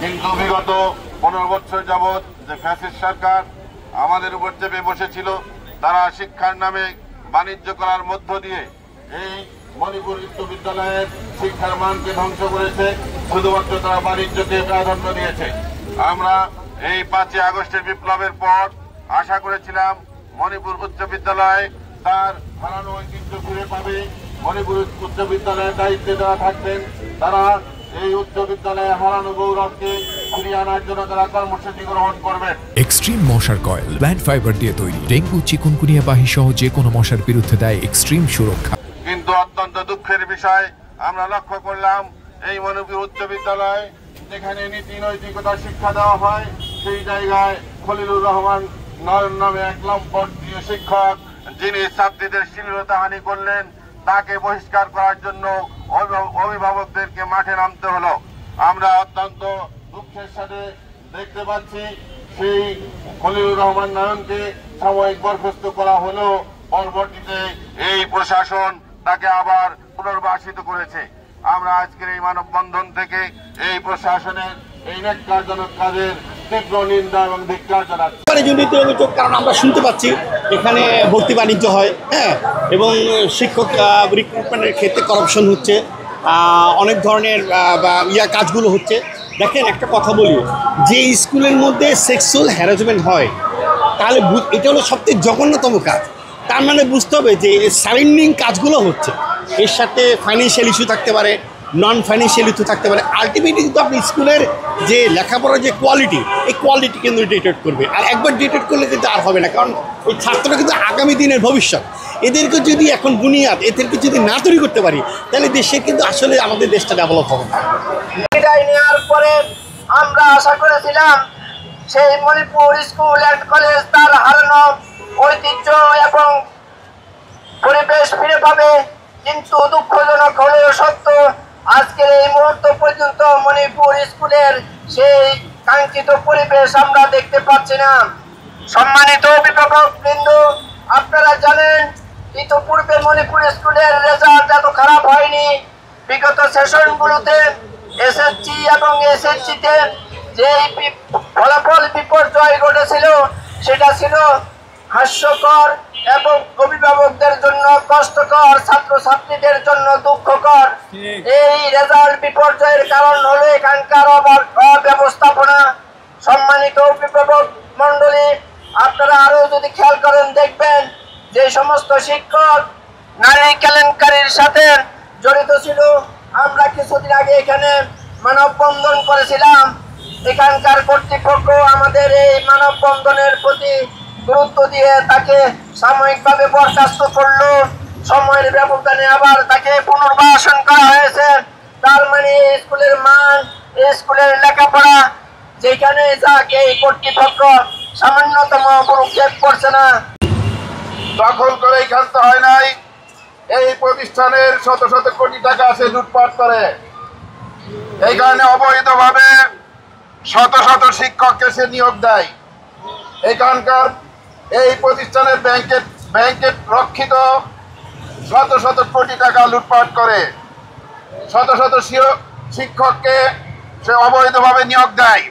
কিন্তু বিগত 15 বছর যাবৎ যে ফ্যাসিস্ট সরকার আমাদের উপর চেপে বসেছিল, তারা শিক্ষার নামে বাণিজ্য করার মধ্য দিয়ে এই মণিপুর বিশ্ববিদ্যালয়ের শিক্ষার মানকে ধ্বংস করেছে। শুধুমাত্র তারা বাণিজ্যকে প্রাধান্য দিয়েছে। আমরা এই 5ই আগস্টের বিপ্লবের পর আশা করেছিলাম মণিপুর উচ্চ বিদ্যালয় তার হারানো ঐতিহ্য ফিরে পাবে। মণিপুর উচ্চ বিদ্যালয়ের দায়িত্বে যারা থাকবেন তারা এই উচ্চ বিদ্যালয়ে হারানো গৌরবকে ফিরিয়ে আনার জন্য তারা কর্মসূচি গ্রহণ করবেন। এক্সট্রিম মশার কয়েল প্ল্যান্ট ফাইবার দিয়ে তৈরি, ডেঙ্গু, চিকুনগুনিয়া বাহি সহ যে কোনো মশার বিরুদ্ধে দেয় এক্সট্রিম সুরক্ষা। কিন্তু অত্যন্ত দুঃখের বিষয় আমরা লক্ষ্য করলাম এই মণিপুর উচ্চ বিদ্যালয় যেখানে নীতি নৈতিকতা শিক্ষা দেওয়া হয়, সেই জায়গায় খলিলুর রহমান নয়ন নামে এক লম্পটীয় শিক্ষক, যিনি ছাত্রীদের শ্লীলতাহানি করলেন, তাকে বহিষ্কার করার জন্য অভিভাবকদেরকে মাঠে নামতে হলো। আমরা অত্যন্ত দুঃখের সাথে দেখতে পাচ্ছি সেই খলিলুর রহমান নয়নকে সাময়িক বরখাস্ত করা হলো, পরবর্তীতে এই প্রশাসন তাকে আবার পুনর্বাসিত করেছে। আমরা আজকের এই মানববন্ধন থেকে এই প্রশাসনের এই ন্যাক্কারজনক কাজের তীব্র নিন্দা এবং ধিক্কার জানাচ্ছি। দুর্নীতির অভিযোগ, কারণ আমরা শুনতে পাচ্ছি এখানে ভর্তি বাণিজ্য হয়, এবং শিক্ষক রিক্রুটমেন্টের ক্ষেত্রে করাপশন হচ্ছে, অনেক ধরনের কাজগুলো হচ্ছে। দেখেন, একটা কথা বলি, যে স্কুলের মধ্যে সেক্সুয়াল হ্যারাসমেন্ট হয় তাহলে এটা হলো সবচেয়ে জঘন্যতম কাজ। তার মানে বুঝতে হবে যে সারেন্ডিং কাজগুলো হচ্ছে, এর সাথে ফাইন্যান্সিয়াল ইস্যু থাকতে পারে, নন ফাইন্যান্সিয়াল ইস্যু থাকতে পারে। আলটিমেটলি কিন্তু আপনি স্কুলের যে লেখাপড়ার যে কোয়ালিটি, এই কোয়ালিটি কিন্তু ডিটেক্ট করবে। আর একবার ডিটেক্ট করলে কিন্তু আর হবে না, কারণ এই ছাত্ররা কিন্তু আগামী দিনের ভবিষ্যৎ। এদেরকে যদি এখন বুনিয়াদ এদেরকে যদি না তৈরি করতে পারি, তাহলে দেশে কিন্তু আসলে আমাদের দেশটা ডেভেলপ হবে না। বিদায় নেওয়ার পরে আমরা আশা করেছিলাম সেই মণিপুর স্কুল অ্যান্ড কলেজ তার হারানো ঐতিহ্য এবং পরিবেশ ফিরে পাবে, কিন্তু দুঃখজনক হলেও সত্য, আজকের এই মুহূর্ত পর্যন্ত মণিপুর স্কুলের সেই কাঙ্ক্ষিত পরিবেশ আমরা দেখতে পাচ্ছি না। সম্মানিত অভিভাবক বৃন্দ, আপনারা জানেন ইতিপূর্বে মণিপুর স্কুলের রেজাল্ট এত খারাপ হয়নি। বিগত সেশনগুলোতে এসএসসি এবং এসএসসিতে যে ফলাফল বিপর্যয় ঘটেছিল সেটা ছিল হাস্যকর এবং অভিভাবকদের জন্য কষ্টকর, ছাত্রছাত্রীদের জন্য দুঃখকর। এই রেজাল্ট বিপর্যয়ের কারণ হলো এখানকার অব্যবস্থাপনা। সম্মানিত অভিভাবক মন্ডলী, আপনারা আরো যদি খেয়াল করেন দেখবেন যে সমস্ত শিক্ষক নারী কেলেঙ্কারির সাথে জড়িত ছিল। আমরা কিছুদিন আগে এখানে মানববন্ধন করেছিলাম। এখানকার কর্তৃপক্ষ আমাদের এই মানববন্ধনের প্রতি গুরুত্ব দিয়ে তাকে সাময়িকভাবে বরখাস্ত করলো। সময়ের ব্যবধানে আবার তাকে পুনর্বাসন করা হয়েছে। তার মানে স্কুলের মান, স্কুলের লেখাপড়া যেখানে যাক, এই কর্তৃপক্ষ সামান্যতম ভ্রুক্ষেপ করছে না। দখল করে খেলতে হয় নাই, এই প্রতিষ্ঠানের শত শত কোটি টাকা আছে লুটপাট করে। এই কারণে অবৈধভাবে শত শত শিক্ষককে সে নিয়োগ দেয়। এখানকার এই প্রতিষ্ঠানের ব্যাংকে রক্ষিত শত শত কোটি টাকা লুটপাট করে, শত শত শিক্ষককে সে অবৈধভাবে নিয়োগ দেয়।